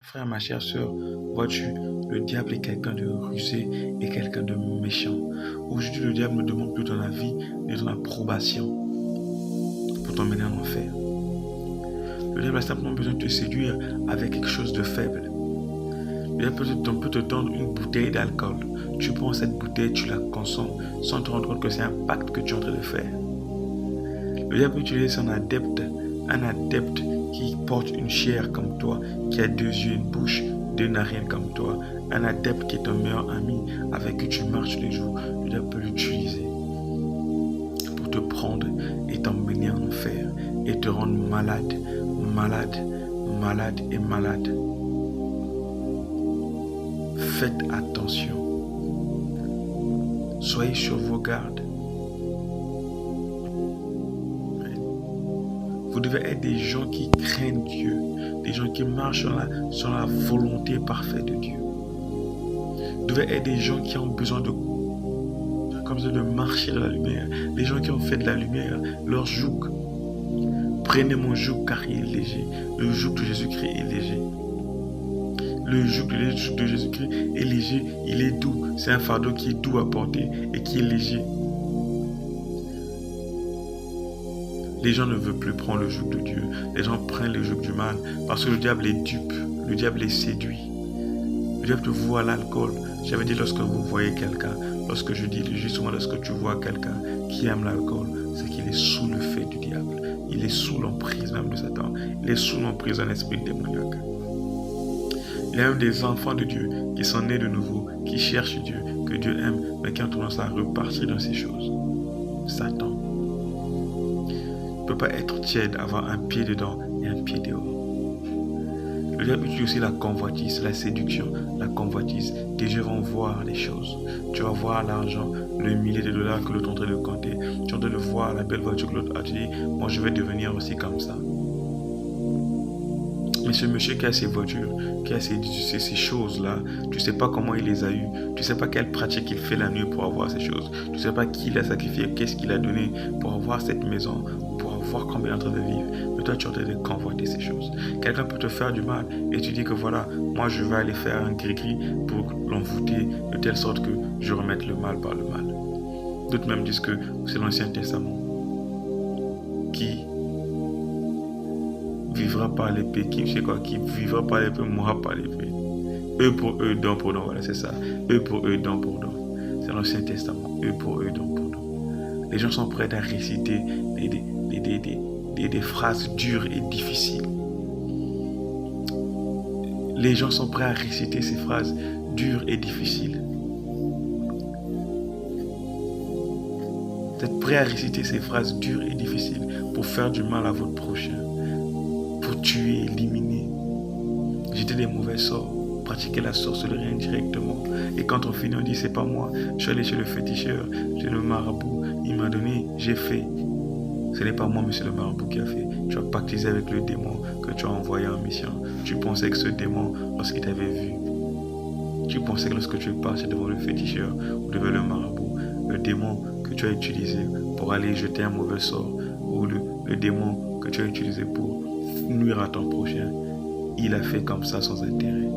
frère, ma chère sœur, vois-tu, le diable est quelqu'un de rusé et quelqu'un de méchant. Aujourd'hui, le diable ne demande plus ton avis, mais ton approbation pour t'emmener en enfer. Le diable a simplement besoin de te séduire avec quelque chose de faible. Le diable peut te tendre une bouteille d'alcool. Tu prends cette bouteille, tu la consommes sans te rendre compte que c'est un pacte que tu es en train de faire. Le diable peut utiliser son adepte, un adepte qui porte une chair comme toi, qui a 2 yeux, une bouche, 2 narines comme toi, un adepte qui est ton meilleur ami, avec qui tu marches tous les jours. Le diable peut l'utiliser pour te prendre et t'emmener en enfer et te rendre malade, malade, malade et malade. Faites attention. Soyez sur vos gardes. Vous devez être des gens qui craignent Dieu, des gens qui marchent sur la volonté parfaite de Dieu. Vous devez être des gens qui ont besoin de marcher dans la lumière, des gens qui ont fait de la lumière leur joug. Prenez mon joug car il est léger. Le joug de Jésus-Christ est léger. Le joug de Jésus-Christ est léger, il est doux. C'est un fardeau qui est doux à porter et qui est léger. Les gens ne veulent plus prendre le joug de Dieu. Les gens prennent le joug du mal parce que le diable est dupe. Le diable est séduit. Le diable te voit à l'alcool. J'avais dit lorsque vous voyez quelqu'un, lorsque je dis justement lorsque tu vois quelqu'un qui aime l'alcool, c'est qu'il est sous le fait du diable. Il est sous l'emprise même de Satan. Il est sous l'emprise d'un esprit démoniaque. Il y a même des enfants de Dieu qui sont nés de nouveau, qui cherchent Dieu, que Dieu aime, mais qui ont tendance à repartir dans ces choses. Satan ne peut pas être tiède, avoir un pied dedans et un pied dehors. Le diable utilise aussi la convoitise, la séduction, la convoitise. Tes yeux vont voir les choses. Tu vas voir l'argent, le millier de dollars que l'autre est en train de compter. Tu es en train de voir la belle voiture que l'autre a. Tu dis, moi je vais devenir aussi comme ça. Mais ce monsieur qui a ses voitures, qui a ces choses-là, tu ne sais pas comment il les a eues. Tu ne sais pas quelle pratique il fait la nuit pour avoir ces choses. Tu ne sais pas qui il a sacrifié, qu'est-ce qu'il a donné pour avoir cette maison, pour avoir combien il est en train de vivre. Mais toi, tu es en train de convoiter ces choses. Quelqu'un peut te faire du mal et tu dis que voilà, moi je vais aller faire un gris-gris pour l'envoûter de telle sorte que je remette le mal par le mal. D'autres même disent que c'est l'Ancien Testament qui vivra par l'épée, qui vivra par l'épée, mourra par l'épée. Eux pour eux, don pour don, voilà, c'est ça. Eux pour eux, don pour don. C'est l'Ancien Testament. Eux pour eux, don pour don. Les gens sont prêts à réciter des phrases dures et difficiles. Les gens sont prêts à réciter ces phrases dures et difficiles. Vous êtes prêts à réciter ces phrases dures et difficiles pour faire du mal à votre prochain, pour tuer, éliminer, jeter des mauvais sorts, pratiquer la sorcellerie indirectement. Et quand on finit, on dit c'est pas moi, je suis allé chez le féticheur, chez le marabout, il m'a donné, j'ai fait. Ce n'est pas moi, mais c'est le marabout qui a fait. Tu as pactisé avec le démon que tu as envoyé en mission. Tu pensais que ce démon, lorsqu'il t'avait vu, tu pensais que lorsque tu es parti devant le féticheur ou devant le marabout, le démon que tu as utilisé pour aller jeter un mauvais sort, ou le démon que tu as utilisé pour nuire à ton prochain, il a fait comme ça sans intérêt.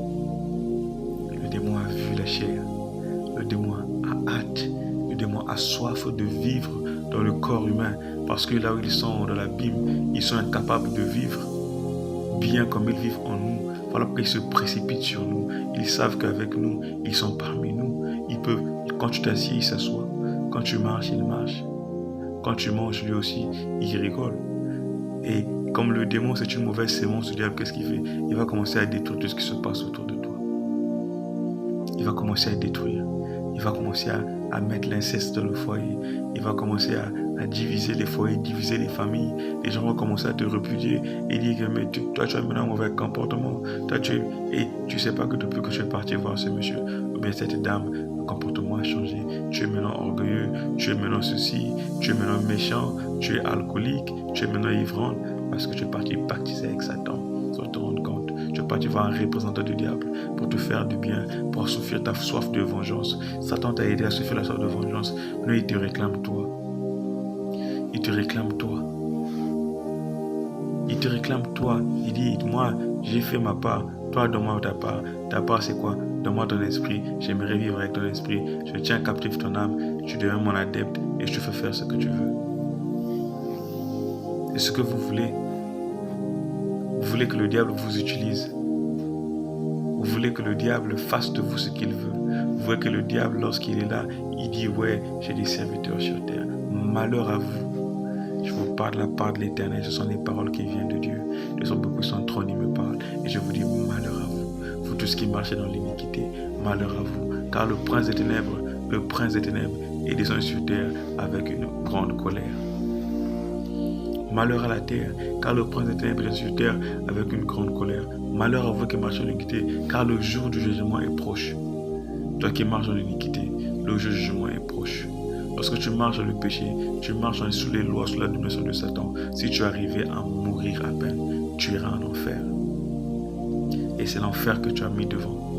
Le démon a vu la chair. Le démon a hâte. Le démon a soif de vivre dans le corps humain. Parce que là où ils sont dans l'abîme, ils sont incapables de vivre bien comme ils vivent en nous. Voilà pourquoi ils se précipitent sur nous. Ils savent qu'avec nous, ils sont parmi nous. Ils peuvent, quand tu t'assieds, ils s'assoient. Quand tu marches, ils marchent. Quand tu manges, lui aussi, il rigole. Et comme le démon, c'est une mauvaise sémence du diable, qu'est-ce qu'il fait? Il va commencer à détruire tout ce qui se passe autour de toi. Il va commencer à détruire. Il va commencer à mettre l'inceste dans le foyer. Il va commencer à diviser les foyers, diviser les familles. Les gens vont commencer à te repudier et dire que mais toi tu as maintenant un mauvais comportement. Et tu ne sais pas que depuis que tu es parti voir ce monsieur ou bien cette dame, le comportement a changé. Tu es maintenant orgueilleux, tu es maintenant ceci, tu es maintenant méchant, tu es alcoolique, tu es maintenant ivrogne parce que tu es parti pactiser avec Satan sans te rendre compte. Tu es parti voir un représentant du diable pour te faire du bien, pour assouvir ta soif de vengeance. Satan t'a aidé à assouvir la soif de vengeance. Maintenant, il te réclame toi. Il te réclame toi. Il te réclame toi. Il dit, moi, j'ai fait ma part. Toi, donne-moi ta part. Ta part, c'est quoi? Donne-moi ton esprit. J'aimerais vivre avec ton esprit. Je tiens captif ton âme. Tu deviens mon adepte et je te fais faire ce que tu veux. Et ce que vous voulez que le diable vous utilise. Vous voulez que le diable fasse de vous ce qu'il veut. Vous voulez que le diable, lorsqu'il est là, il dit « Ouais, j'ai des serviteurs sur terre. » Malheur à vous. Je vous parle de la part de l'Éternel. Ce sont les paroles qui viennent de Dieu. Ils sont beaucoup son trône, il me parle. Et je vous dis malheur à vous. Vous tous qui marchez dans l'iniquité, malheur à vous. Car le prince des ténèbres est descendu sur terre avec une grande colère. Malheur à la terre, car le prince des ténèbres est sur terre avec une grande colère. Malheur à vous qui marchez en iniquité, car le jour du jugement est proche. Toi qui marches en iniquité, le jour du jugement est proche. Lorsque tu marches dans le péché, tu marches sous les lois, sous la domination de Satan. Si tu arrivais à mourir à peine, tu iras en enfer. Et c'est l'enfer que tu as mis devant.